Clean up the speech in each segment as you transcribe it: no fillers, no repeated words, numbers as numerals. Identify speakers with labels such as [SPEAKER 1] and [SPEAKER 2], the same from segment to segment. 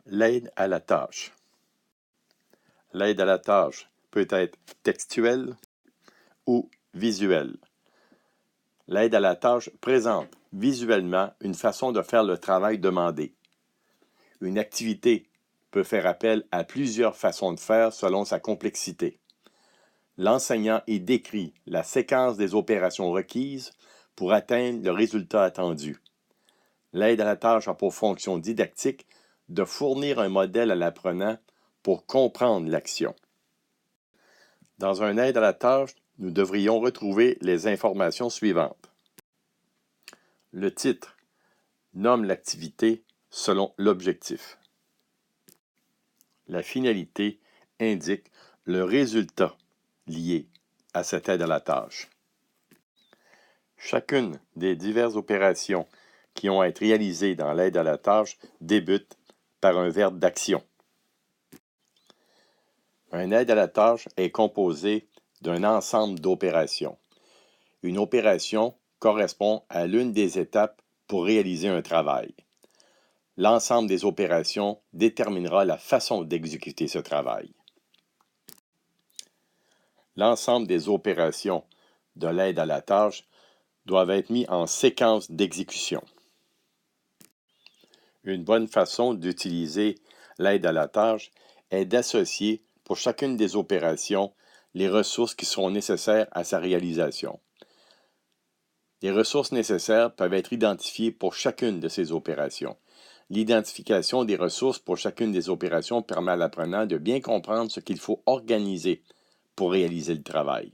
[SPEAKER 1] L'aide à la tâche. L'aide à la tâche peut être textuelle ou visuelle. L'aide à la tâche présente visuellement une façon de faire le travail demandé. Une activité peut faire appel à plusieurs façons de faire selon sa complexité. L'enseignant y décrit la séquence des opérations requises pour atteindre le résultat attendu. L'aide à la tâche a pour fonction didactique de fournir un modèle à l'apprenant pour comprendre l'action. Dans un aide à la tâche, nous devrions retrouver les informations suivantes. Le titre nomme l'activité selon l'objectif. La finalité indique le résultat lié à cette aide à la tâche. Chacune des diverses opérations qui ont à être réalisées dans l'aide à la tâche débute par un verbe d'action. Un aide à la tâche est composé d'un ensemble d'opérations. Une opération correspond à l'une des étapes pour réaliser un travail. L'ensemble des opérations déterminera la façon d'exécuter ce travail. L'ensemble des opérations de l'aide à la tâche doivent être mis en séquence d'exécution. Une bonne façon d'utiliser l'aide à la tâche est d'associer pour chacune des opérations les ressources qui seront nécessaires à sa réalisation. Les ressources nécessaires peuvent être identifiées pour chacune de ces opérations. L'identification des ressources pour chacune des opérations permet à l'apprenant de bien comprendre ce qu'il faut organiser pour réaliser le travail.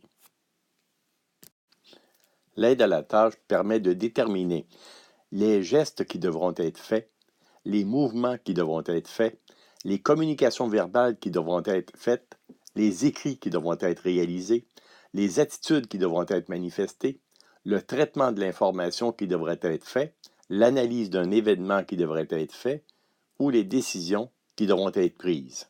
[SPEAKER 1] L'aide à la tâche permet de déterminer les gestes qui devront être faits, les mouvements qui devront être faits, les communications verbales qui devront être faites, les écrits qui devront être réalisés, les attitudes qui devront être manifestées, le traitement de l'information qui devrait être fait, l'analyse d'un événement qui devrait être fait ou les décisions qui devront être prises.